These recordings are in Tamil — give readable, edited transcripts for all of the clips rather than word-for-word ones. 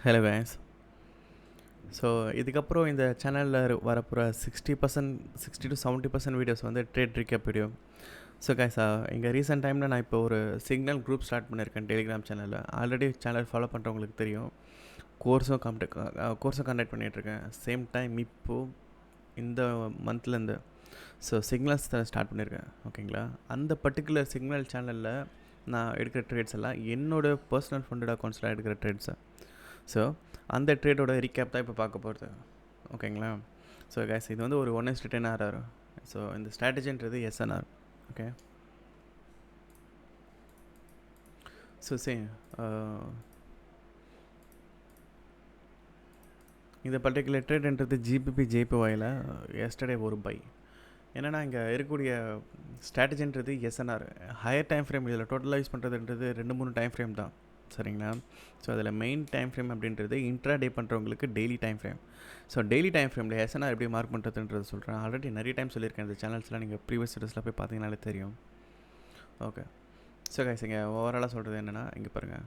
Hello guys. ஸோ இதுக்கப்புறம் இந்த சேனலில் வரப்போகிற 60% வீடியோஸ் வந்து trade recap video. So guys, இங்கே ரீசெண்ட் டைமில் நான் இப்போ ஒரு சிக்னல் குரூப் ஸ்டார்ட் பண்ணியிருக்கேன் டெலிகிராம் சேனலில். ஆல்ரெடி சேனல் ஃபாலோ பண்ணுறவங்களுக்கு தெரியும். கோர்ஸும் கண்டக்ட் பண்ணிகிட்ருக்கேன். சேம் டைம் இப்போது இந்த மந்த்லேருந்து சிக்னல்ஸ் ஸ்டார்ட் பண்ணியிருக்கேன். ஓகேங்களா? அந்த பர்டிகுலர் சிக்னல் சேனலில் நான் எடுக்கிற ட்ரேட்ஸ் எல்லாம் என்னோடய பர்சனல் ஃபண்டட் அக்கௌண்ட்ஸில் எடுக்கிற ட்ரேட்ஸை. ஸோ அந்த ட்ரேடோட ரீகேப் தான் இப்போ பார்க்க போகிறது. ஓகேங்களா? ஸோ கைஸ், இது வந்து ஒரு 1:10 ஆர்ஆர். ஸோ இந்த ஸ்ட்ராட்டஜின்றது எஸ்என்ஆர். ஓகே. ஸோ இந்த பர்டிகுலர் ட்ரேட்ன்றது ஜிபிபி ஜேபிஒயில் எஸ்டர்டே ஒரு பை. என்னென்னா இங்கே இருக்கக்கூடிய ஸ்ட்ராட்டஜின்றது எஸ்என்ஆர் ஹையர் டைம் ஃப்ரேம். இதில் டோட்டலாக யூஸ் பண்ணுறதுன்றது 2-3 டைம் ஃப்ரேம் தான். சரிங்களா? ஸோ அதில் மெயின் டைம் ஃப்ரேம் அப்படின்றது இன்ட்ரா டே பண்ணுறவங்களுக்கு daily time frame. So daily time ஃப்ரேமில் எஸ்என்ஆர் எப்படி மார்க் பண்ணுறதுன்றது சொல்கிறேன். ஆல்ரெடி நிறைய டைம் சொல்லியிருக்கேன். இந்த சேனல்ஸ்லாம் நீங்கள் ப்ரீவியஸ் வீடியோஸில் போய் பார்த்தீங்கனாலே தெரியும். ஓகே. ஸோ கைஸ், இங்கே ஓவராலாக சொல்கிறது என்னென்னா, இங்கே பாருங்கள்,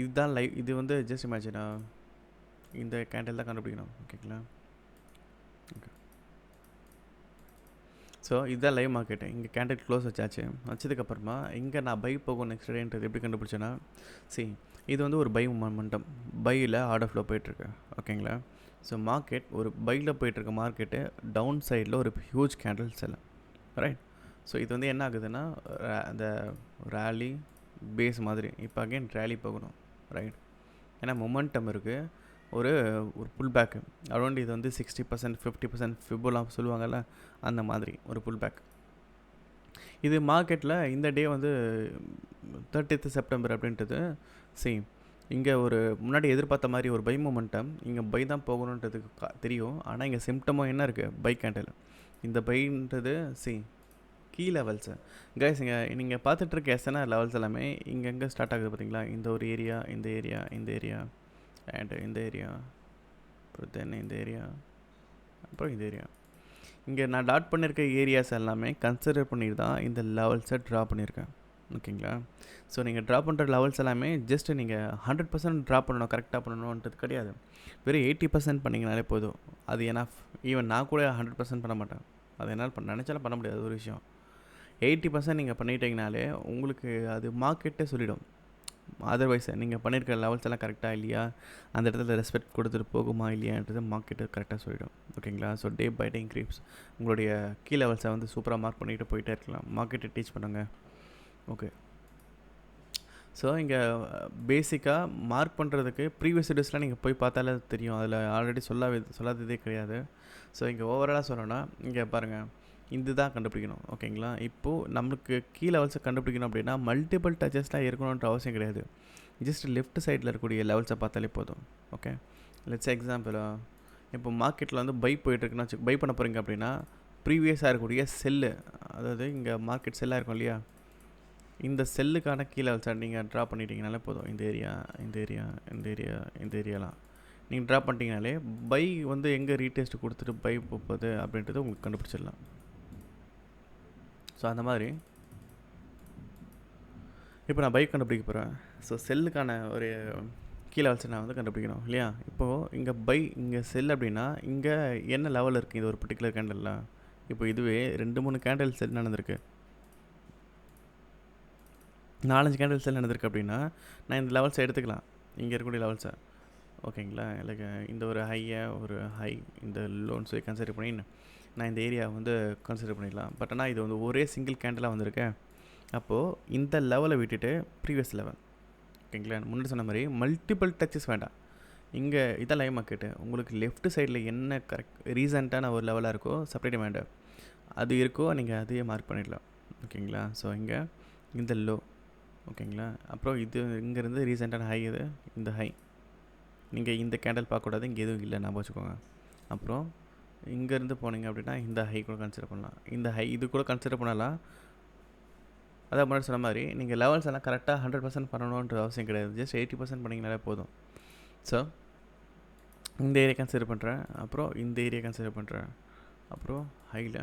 இதுதான் லைவ். இது வந்து ஜஸ்ட் இமேஜினா இந்த கேண்டில் தான் கண்டுபிடிக்கணும். ஓகேங்களா? ஓகே. ஸோ இதுதான் லைவ் மார்க்கெட்டு. இங்கே கேண்டில் க்ளோஸ் வச்சதுக்கப்புறமா இங்கே நான் பை போகும் நெக்ஸ்ட் டேன்றது எப்படி கண்டுபிடிச்சேன்னா, இது வந்து ஒரு பை மொமெண்டம். பையில் ஆர்டர் ஃப்ளோ போயிட்டுருக்கு. ஓகேங்களா? ஸோ மார்க்கெட் ஒரு பையில் போயிட்டுருக்க மார்க்கெட்டு டவுன் சைடில் ஒரு ஹியூஜ் கேண்டில் செல். ரைட். ஸோ இது வந்து என்ன ஆகுதுன்னா, அந்த ரேலி பேஸ் மாதிரி இப்போ அகெயின் ரேலி போகணும். ரைட். ஏன்னா மொமெண்டம் இருக்குது. ஒரு புல் பேக்கு அரௌண்ட் இது வந்து 60% 50% ஃபிபோலாம் சொல்லுவாங்கள்ல, அந்த மாதிரி ஒரு புல் பேக். இது மார்க்கெட்டில் இந்த டே வந்து 30th செப்டம்பர் அப்படின்றது இங்கே ஒரு முன்னாடி எதிர்பார்த்த மாதிரி ஒரு பை மொமெண்டம். இங்கே பை தான் போகணுன்றதுக்கு தெரியும். ஆனால் இங்கே சிம்டமும் என்ன இருக்குது? Buy candle. இந்த பைன்றது கீ லெவல்ஸு கைஸ். இங்கே நீங்கள் பார்த்துட்ருக்க எஸ்என்ஆர் லெவல்ஸ் எல்லாமே இங்கே எங்கே ஸ்டார்ட் ஆகுது பார்த்தீங்களா? இந்த ஒரு ஏரியா, இந்த ஏரியா, இந்த ஏரியா அண்ட் இந்த ஏரியா, அப்புறம் தென் இந்த ஏரியா, அப்புறம் இந்த ஏரியா. இங்கே நான் டாட் பண்ணியிருக்க ஏரியாஸ் எல்லாமே கன்சிடர் பண்ணிட்டு தான் இந்த லெவல்ஸை ட்ரா பண்ணியிருக்கேன். ஓகேங்களா? ஸோ நீங்கள் ட்ரா பண்ணுற லெவல்ஸ் எல்லாமே ஜஸ்ட்டு நீங்கள் 100% ட்ரா பண்ணணும், கரெக்டாக பண்ணணுன்றது கிடையாது. வெறும் 80% பண்ணிங்கனாலே போதும். அது ஏன்னா ஈவன் நான் கூட 100% பண்ண மாட்டேன். அது என்னால் நினச்சாலும் பண்ண முடியாது ஒரு விஷயம். 80% நீங்கள் பண்ணிட்டீங்கனாலே உங்களுக்கு அது மார்க்கெட்டே சொல்லிடும். அதர்வைஸ் நீங்கள் பண்ணியிருக்கிற லெவல்ஸ் எல்லாம் கரெக்டாக இல்லையா, அந்த இடத்துல ரெஸ்பெக்ட் கொடுத்துட்டு போகுமா இல்லையான்றது மார்க்கெட்டு கரெக்டாக சொல்லிடும். ஓகேங்களா? ஸோ டே பை டே இன்க்ரீப்ஸ் உங்களுடைய கீ லெவல்ஸை வந்து சூப்பராக மார்க் பண்ணிக்கிட்டு போயிட்டே இருக்கலாம். மார்க்கெட்டை டீச் பண்ணுங்கள். ஓகே. ஸோ இங்கே பேசிக்காக மார்க் பண்ணுறதுக்கு ப்ரீவியஸ் வீடியோஸ்லாம் நீங்கள் போய் பார்த்தாலே தெரியும். அதில் ஆல்ரெடி சொல்லாததே கிடையாது. ஸோ இங்கே ஓவராலாக சொல்லணும்னா இங்கே பாருங்கள், இது தான் கண்டுபிடிக்கணும். ஓகேங்களா? இப்போது நம்மளுக்கு கீ லெவல்ஸை கண்டுபிடிக்கணும் அப்படின்னா மல்டிபிள் டச்சஸ்லாம் இருக்கணுன்ற அவசியம் கிடையாது. ஜஸ்ட் லெஃப்ட் சைடில் இருக்கக்கூடிய லெவல்ஸை பார்த்தாலே போதும். ஓகே. லெட்ஸ் எக்ஸாம்பிளாக இப்போ மார்க்கெட்டில் வந்து பை போயிட்டுருக்குன்னா பை பண்ண போகிறீங்க அப்படின்னா ப்ரீவியஸாக இருக்கக்கூடிய செல்லு, அதாவது இங்கே மார்க்கெட் செல்லாக இருக்கும் இல்லையா, இந்த செல்லுக்கான கீ லெவல்ஸை நீங்கள் ட்ரா பண்ணிட்டீங்கனாலே போதும். இந்த ஏரியா, இந்த ஏரியா, இந்த ஏரியா, இந்த ஏரியாலாம் நீங்கள் ட்ரா பண்ணிட்டீங்கனாலே பை வந்து எங்கே ரீடெஸ்ட் கொடுத்துட்டு பை போகுது அப்படின்றது உங்களுக்கு கண்டுபிடிச்சிடலாம். ஸோ அந்த மாதிரி இப்போ நான் பைக் கண்டுபிடிக்க போகிறேன். ஸோ செல்லுக்கான ஒரு கீ லெவல்ஸை நான் வந்து கண்டுபிடிக்கணும் இல்லையா? இப்போது இங்கே பை, இங்கே செல் அப்படின்னா இங்கே என்ன லெவல் இருக்குது? இது ஒரு பர்டிகுலர் கேண்டலில் இப்போ இதுவே 2-3 கேண்டில் செல் நடந்திருக்கு, 4-5 கேண்டில் செல் நடந்திருக்கு அப்படின்னா நான் இந்த லெவல்ஸை எடுத்துக்கலாம். இங்கே இருக்கக்கூடிய லெவல்ஸை. ஓகேங்களா? லைக் இந்த ஒரு ஒரு ஹை, இந்த லோன்ஸை கன்சிடர் பண்ணி நான் இந்த ஏரியா வந்து கன்சிடர் பண்ணிடலாம். பட் ஆனால் இது வந்து ஒரே சிங்கிள் கேண்டிலாக வந்திருக்கேன். அப்போது இந்த லெவலை விட்டுட்டு ப்ரீவியஸ் லெவல். ஓகேங்களா? முன்னாடி சொன்ன மாதிரி மல்டிபிள் டச்சஸ் வேண்டாம். இங்கே இதான் லைவ் மார்க்கெட்டு. உங்களுக்கு லெஃப்ட் சைடில் என்ன கரெக்ட் ரீசெண்டான ஒரு லெவலாக இருக்கோ சப்ளைட் டிமாண்டு அது இருக்கோ நீங்கள் அதையே மார்க் பண்ணிடலாம். ஓகேங்களா? ஸோ இங்கே இந்த லோ. ஓகேங்களா? அப்புறம் இது இங்கேருந்து ரீசெண்டான ஹை, இது இந்த ஹை. நீங்கள் இந்த கேண்டில் பார்க்கக்கூடாது, இங்கே எதுவும் இல்லை ஞாபகம் வச்சுக்கோங்க. அப்புறம் இங்கேருந்து போனீங்க அப்படின்னா இந்த ஹை கூட கன்சிடர் பண்ணலாம். இந்த ஹை இது கூட கன்சிடர் பண்ணலாம். அதான் முன்னாடி சொன்ன மாதிரி நீங்கள் லெவல்ஸ் எல்லாம் கரெக்டாக 100% பண்ணணுன்ற அவசியம் கிடையாது. ஜஸ்ட் 80% பண்ணிங்கனாலே போதும். ஸோ இந்த ஏரியா கன்சிடர் பண்ணுறேன், அப்புறம் இந்த ஏரியா கன்சிடர் பண்ணுறேன், அப்புறம் ஹையில்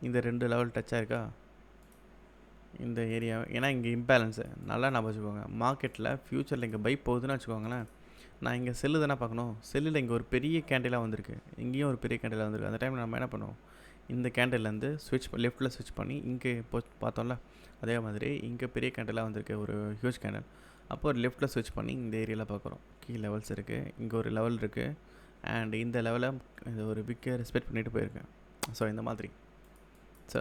இந்த 2 லெவல் டச்சாக இருக்கா இந்த ஏரியா. ஏன்னா இங்கே இம்பேலன்ஸு நல்லா ஞாபகம் வச்சுக்கோங்க. மார்க்கெட்டில் ஃப்யூச்சரில் இங்கே பை போகுதுன்னு வச்சுக்கோங்களேன், நான் இங்கே செல்லு தானே பார்க்கணும். செல்லில் இங்கே ஒரு பெரிய கேண்டிலாக வந்திருக்கு, இங்கேயும் ஒரு பெரிய கேண்டிலாக வந்திருக்கு. அந்த டைமில் நம்ம என்ன பண்ணுவோம், இந்த கேண்டில்லேருந்து லெஃப்ட்டில் ஸ்விட்ச் பண்ணி இங்கே இப்போ பார்த்தோம்ல, அதே மாதிரி இங்கே பெரிய கேண்டிலாக வந்திருக்கு, ஒரு ஹியூஜ் கேண்டில். அப்போ ஒரு லெஃப்ட்டில் ஸ்விட்ச் பண்ணி இந்த ஏரியாவில் பார்க்குறோம். லெவல்ஸ் இருக்குது, இங்கே ஒரு லெவல் இருக்குது, அண்ட் இந்த லெவலை இது ஒரு விக்கை ரெஸ்பெக்ட் பண்ணிட்டு போயிருக்கேன். ஸோ இந்த மாதிரி. ஸோ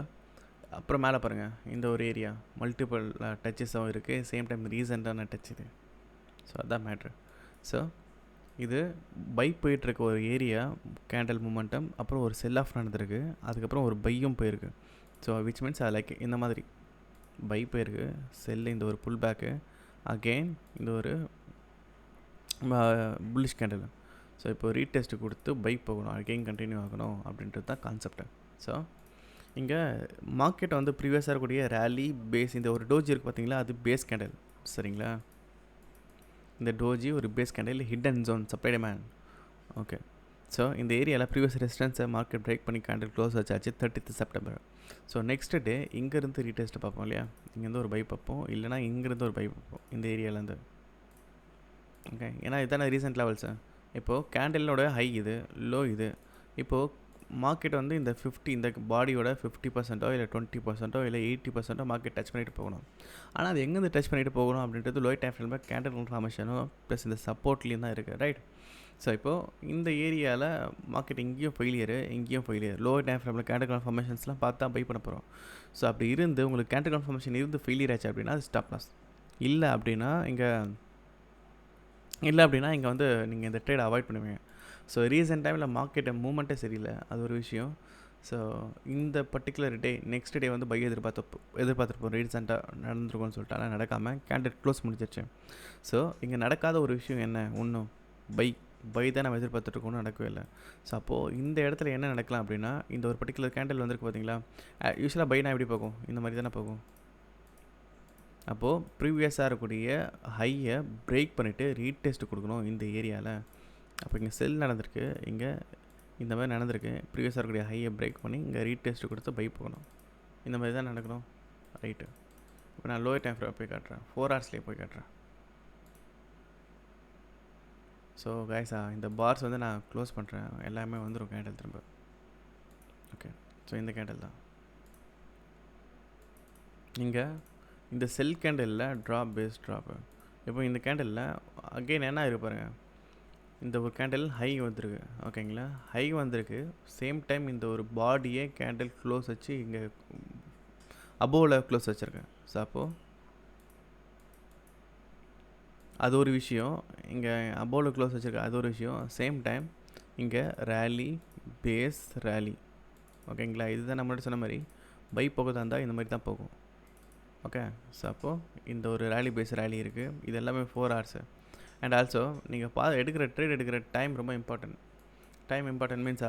அப்புறம் மேலே பாருங்கள், இந்த ஒரு ஏரியா மல்டிபிள் டச்சஸும் இருக்குது, சேம் டைம் ரீசெண்டான டச் இது. ஸோ அதுதான் மேட்ரு. ஸோ இது பைக் போயிட்டுருக்க ஒரு ஏரியா கேண்டில் மூமெண்டம், அப்புறம் ஒரு செல் ஆஃப் நடந்திருக்கு, அதுக்கப்புறம் ஒரு பையும் போயிருக்கு. ஸோ விச் மீன்ஸ் லைக் இந்த மாதிரி பை போயிருக்கு, செல்லு இந்த ஒரு புல் பேக்கு, அகெயின் இந்த ஒரு புல்லிஷ் கேண்டில். ஸோ இப்போ ரீடெஸ்ட்டு கொடுத்து பைக் போகணும், அகெயின் கண்டினியூ ஆகணும் அப்படின்றது தான் கான்செப்ட்டு. ஸோ இங்கே மார்க்கெட்டை வந்து ப்ரீவியஸாக இருக்கக்கூடிய ரேலி பேஸ், இந்த ஒரு டோஜி இருக்குது பார்த்தீங்களா, அது பேஸ் கேண்டில். சரிங்களா, இந்த டோஜி ஒரு base candle, hidden zone, supply demand. Okay, so இந்த ஏரியாவில் ப்ரீவியஸ் ரெசிஸ்டன்ஸை மார்க்கெட் பிரேக் பண்ணி கேண்டில் க்ளோஸ் வச்சாச்சு 30th September. So next day இங்கேருந்து ரீடெஸ்ட்டு பார்ப்போம் இல்லையா, இங்கேருந்து ஒரு பை பார்ப்போம், இல்லைனா இங்கேருந்து ஒரு பை பார்ப்போம் இந்த ஏரியாவிலேருந்து. ஓகே, ஏன்னா இதுதானே ரீசெண்ட் லெவல்ஸு. இப்போது கேண்டிலோட ஹை இது, லோ இது. இப்போது மார்க்கெட் வந்து இந்த இந்த பாடியோட 50% இல்லை 20% இல்லை 80% மார்க்கெட் டச் பண்ணிட்டு போகணும். ஆனால் அது எங்கேருந்து டச் பண்ணிட்டு போகணும் அப்படின்றது லோ டைம் ஃப்ரேமில் கேண்டில் கன்ஃபர்மேஷனும் ப்ளஸ் இந்த சப்போர்ட்லேயும் தான் இருக்குது, ரைட். ஸோ இப்போது இந்த ஏரியாவில் மார்க்கெட் இங்கேயும் ஃபெயிலியர், லோ டைம் ஃப்ரேமில் கேண்டில் கன்ஃபர்மேஷன்ஸ்லாம் பார்த்தா பை பண்ண போகிறோம். ஸோ அப்படி இருந்து உங்களுக்கு கேண்டில் கன்ஃபர்மேஷன் இருந்து ஃபெயிலியர் ஆச்சு அப்படின்னா அது ஸ்டாப் லாஸ். இல்லை அப்படின்னா இங்கே வந்து நீங்கள் இந்த ட்ரேட் அவாய்ட் பண்ணுவீங்க. ஸோ ரீசெண்ட் டைமில் மார்க்கெட்டை மூமெண்ட்டே சரியில்லை, அது ஒரு விஷயம். ஸோ இந்த பர்டிகுலர் டே நெக்ஸ்ட் டே வந்து பை எதிர்பார்த்துருப்போம், ரீசெண்டாக நடந்துருக்கும்னு சொல்லிட்டு, ஆனால் நடக்காமல் கேண்டில் க்ளோஸ் முடிஞ்சிருச்சு. ஸோ இங்கே நடக்காத ஒரு விஷயம் என்ன, ஒன்றும் பை தான் நம்ம எதிர்பார்த்துட்ருக்கோன்னு நடக்கவே இல்லை. ஸோ அப்போது இந்த இடத்துல என்ன நடக்கலாம் அப்படின்னா, இந்த ஒரு பர்டிகுலர் கேண்டில் வந்திருக்கு பார்த்தீங்களா, யூஸ்வலாக பைனா எப்படி போகும், இந்த மாதிரி தானே போகும். அப்போது ப்ரீவியஸாக இருக்கக்கூடிய ஹையை பிரேக் பண்ணிவிட்டு ரீடெஸ்ட் கொடுக்கணும் இந்த ஏரியாவில். அப்போ இங்கே செல் நடந்திருக்கு, இங்கே இந்த மாதிரி நடந்திருக்கு, ப்ரீவியஸாக இருக்கக்கூடிய ஹையை பிரேக் பண்ணி இங்கே ரீடெஸ்ட் கொடுத்து பை போகணும், இந்த மாதிரி தான் நடக்கணும், ரைட்டு. இப்போ நான் லோயர் டைம் ஃப்ரேம் போய் காட்டுறேன், 4 ஹவர்ஸ்லேயே போய் காட்டுறேன். ஸோ கைஸா இந்த பார்ஸ் வந்து நான் க்ளோஸ் பண்ணுறேன், எல்லாமே வந்துடும் கேண்டில் திரும்ப. ஓகே, ஸோ இந்த கேண்டில் தான் இங்கே இந்த செல் கேண்டிலில் ட்ராப் பேஸ் ட்ராப்பு. இப்போ இந்த கேண்டிலில் அகெயின் என்ன இருக்கு பாருங்கள், இந்த ஒரு கேண்டில் ஹை வந்திருக்கு, ஓகேங்களா, ஹை வந்திருக்கு, சேம் டைம் இந்த ஒரு பாடியே கேண்டில் க்ளோஸ் வச்சு இங்கே அபோவில் க்ளோஸ் வச்சுருக்கேன். ஸோ அப்போது அது ஒரு விஷயம், இங்கே அபோவில் க்ளோஸ் வச்சுருக்கேன், அது ஒரு விஷயம். சேம் டைம் இங்கே ரேலி பேஸ் ரேலி, ஓகேங்களா, இதுதான் நம்மளோட சொன்ன மாதிரி பை போகிறதா இருந்தால் இந்த மாதிரி தான் போகும். ஓகே, ஸோ அப்போது இந்த ஒரு ரேலி பேஸ் ரேலி இருக்குது, இது எல்லாமே 4 ஹவர்ஸு. அண்ட் ஆல்சோ நீங்கள் ட்ரேட் எடுக்கிற டைம் ரொம்ப இம்பார்ட்டன்ட் மீன்ஸ்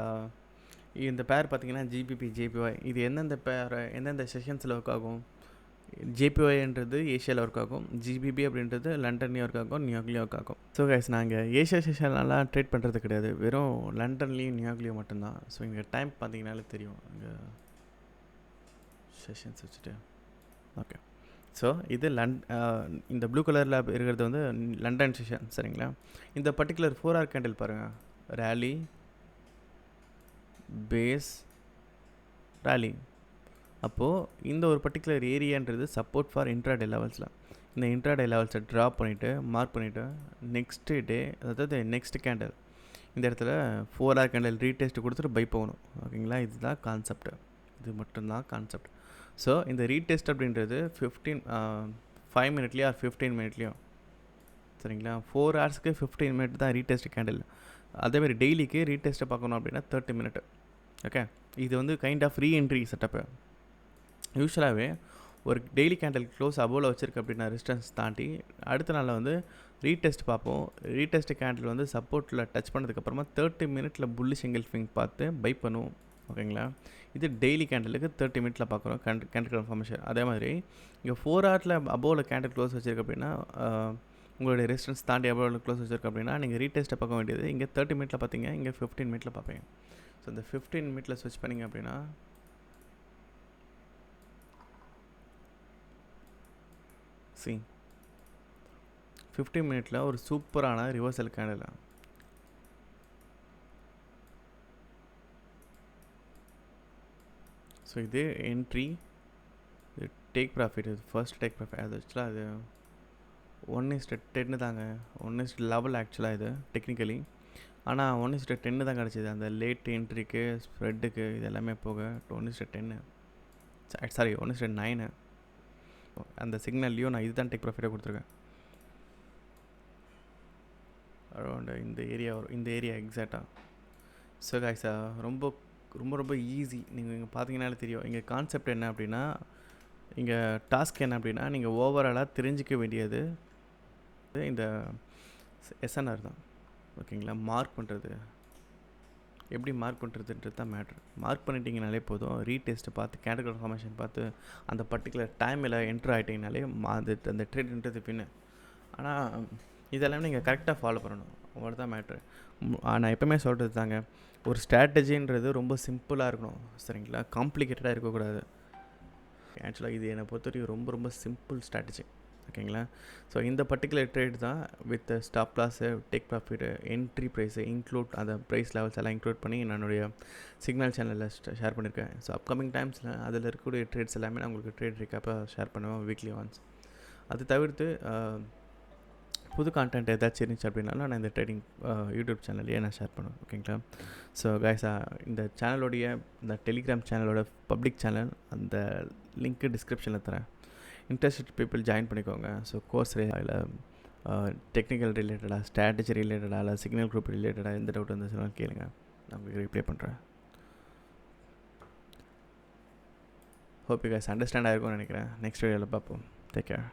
இந்த பேர் பார்த்தீங்கன்னா ஜிபிபி ஜேபிஒய், இது எந்தெந்த செஷன்ஸில் ஒர்க் ஆகும். ஜேபிஒய்ன்றது ஏஷியாவில் ஒர்க் ஆகும், ஜிபிபி அப்படின்றது லண்டன்லேயும் ஒர்க் ஆகும், நியூயார்க்லேயும் ஒர்க் ஆகும். ஸோ கைஸ் நாங்கள் ஏஷியா செஷன்லாம் ட்ரேட் பண்ணுறது கிடையாது, வெறும் லண்டன்லேயும் நியூயார்க்லேயும் மட்டும்தான். ஸோ இங்கே டைம் பார்த்தீங்கன்னாலே தெரியும், இங்கே செஷன்ஸ் வச்சுட்டு. ஓகே, ஸோ இது இந்த ப்ளூ கலரில் இருக்கிறது வந்து லண்டன் செஷன், சரிங்களா. இந்த பர்டிகுலர் 4 ஹவர் கேண்டில் பாருங்கள், ரேலி பேஸ் ரேலி. அப்போது இந்த ஒரு பர்டிகுலர் ஏரியான்றது சப்போர்ட் ஃபார் இன்ட்ராடே லெவல்ஸில். இந்த இன்ட்ராடே லெவல்ஸை ட்ராப் பண்ணிவிட்டு மார்க் பண்ணிவிட்டு நெக்ஸ்ட் டே, அதாவது நெக்ஸ்ட் கேண்டில் இந்த இடத்துல 4 ஹவர் கேண்டில் ரீடெஸ்ட் கொடுத்துட்டு பை போகணும், ஓகேங்களா. இதுதான் கான்செப்ட், இது மட்டும்தான் கான்செப்ட். ஸோ இந்த ரீடெஸ்ட் அப்படின்றது 5 மினிட்லேயோ ஆர் 15 மினிட்லேயோ, சரிங்களா. 4 ஹவர்ஸ்க்கு 15 மினிட் தான் ரீடெஸ்ட் கேண்டில். அதேமாதிரி டெய்லிக்கு ரீடெஸ்ட்டை பார்க்கணும் அப்படின்னா 30 மினிட். ஓகே, இது வந்து கைண்ட் ஆஃப் ரீஎன்ட்ரி செட்டப்பு. யூஸ்வலாகவே ஒரு டெய்லி கேண்டில் க்ளோஸ் அபோவில் வச்சுருக்கு அப்படின்னா ரெசிஸ்டன்ஸ் தாண்டி அடுத்த நாளில் வந்து ரீடெஸ்ட் பார்ப்போம். ரீடெஸ்ட் கேண்டில் வந்து சப்போர்ட்டில் டச் பண்ணதுக்கப்புறமா 30 மினிட்டில் புல்லிஷ் எங்கல்ஃபிங் பார்த்து பை பண்ணுவோம், ஓகேங்களா. இது டெய்லி கேண்டிலுக்கு 30 மினிட்டில் பார்க்குறோம் கேண்டில் கன்ஃபர்மேஷன். அதே மாதிரி இங்கே 4 ஹவரில் அபோவில் கேண்டில் க்ளோஸ் வச்சுருக்கு அப்படின்னா, உங்களுடைய ரெசிஸ்டன்ஸ் தாண்டி அபோவில் க்ளோஸ் வச்சுருக்கு அப்படின்னா நீங்கள் ரீடெஸ்ட்டை பார்க்க வேண்டியது இங்கே 30 மினிட்டில் பார்த்தீங்க, இங்கே 15 மினிட்டில் பார்ப்பீங்க. ஸோ இந்த 15 மினிட்டில் ஸ்விட்ச் பண்ணிங்க அப்படின்னா 15 மினிட்ல ஒரு சூப்பரான ரிவர்சல் கேண்டில். ஸோ இது என்ட்ரி, இது டேக் ப்ராஃபிட். இது ஃபர்ஸ்ட் டேக் ப்ராஃபிட். அது ஆக்சுவலாக அது 1:10 தாங்க. 1:11 ஆக்சுவலாக இது டெக்னிக்கலி. ஆனால் 1:10 தான் கிடச்சிது. அந்த லேட் என்ட்ரிக்கு ஸ்ப்ரெட்டுக்கு இது எல்லாமே போக 1:10. சாரி 1:9. அந்த சிக்னல்லையும் நான் இதுதான் டேக் ப்ராஃபிட்டாக கொடுத்துருக்கேன். அரௌண்ட் இந்த ஏரியா எக்ஸாக்டாக. ஸோ கைஸா ரொம்ப ரொம்ப ரொம்ப ஈஸி. நீங்கள் இங்கே பார்த்தீங்கன்னாலே தெரியும். இங்கே கான்செப்ட் என்ன அப்படின்னா, இங்கே டாஸ்க் என்ன அப்படின்னா, நீங்கள் ஓவராலாக தெரிஞ்சிக்க வேண்டியது இந்த எஸ்என்ஆர் தான். ஓகேங்களா? மார்க் பண்ணுறது, எப்படி மார்க் பண்ணுறதுன்றது தான் மேட்ரு. மார்க் பண்ணிட்டீங்கனாலே போதும். ரீடெஸ்ட்டை பார்த்து கேண்டல் கன்ஃபர்மேஷன் பார்த்து அந்த பர்டிகுலர் டைமில் என்ட்ரு ஆகிட்டிங்கனாலே அந்த ட்ரேட்ன்றது பின்னு. ஆனால் இதெல்லாம் நீங்கள் கரெக்டாக ஃபாலோ பண்ணணும். அவ்வளோதான் மேட்ரு. நான் எப்போவுமே சொல்கிறது தாங்க, ஒரு ஸ்ட்ராட்டஜின்றது ரொம்ப சிம்பிளாக இருக்கணும். சரிங்களா? காம்ப்ளிகேட்டடாக இருக்கக்கூடாது. ஆக்சுவலாக இது என்னை பொறுத்த வரைக்கும் ரொம்ப ரொம்ப சிம்பிள் ஸ்ட்ராட்டஜி. ஓகேங்களா? ஸோ இந்த பர்டிகுலர் ட்ரேட் தான் with stop loss, take profit, entry price include, அந்த ப்ரைஸ் லெவல்ஸ் எல்லாம் இன்க்ளூட் பண்ணி என்னுடைய சிக்னல் சேனலில் ஷேர் பண்ணியிருக்கேன். ஸோ அப்கமிங் டைம்ஸில் அதில் இருக்கக்கூடிய ட்ரேட்ஸ் எல்லாமே நான் உங்களுக்கு ட்ரேட் ரீக்காப்பாக ஷேர் பண்ணுவேன் வீக்லி ஒன்ஸ். அது தவிர்த்து புது கான்டென்ட் ஏதாச்சும் இருந்துச்சு அப்படின்னாலும் நான் இந்த ட்ரேடிங் யூடியூப் சேனல்லையே நான் ஷேர் பண்ணுவேன். ஓகேங்களா? ஸோ கைஸா, இந்த சேனலோடைய இந்த டெலிகிராம் சேனலோட பப்ளிக் சேனல் அந்த லிங்க்கு டிஸ்கிரிப்ஷனில் தரேன். இன்ட்ரெஸ்டட் பீப்புள் ஜாயின் பண்ணிக்கோங்க. ஸோ கோர்ஸ் இல்லை டெக்னிக்கல் ரிலேட்டடாக, ஸ்ட்ராட்டஜி ரிலேட்டடாக, இல்லை சிக்னல் குரூப் ரிலேட்டடாக எந்த டவுட் வந்து கேளுங்க, நான் உங்களுக்கு ரிப்ளை பண்ணுறேன். ஹோப் யூ கைஸ் அண்டர்ஸ்டாண்ட் ஆகிருக்கும்னு நினைக்கிறேன். நெக்ஸ்ட் வீடியோவில் பார்ப்போம். Take care.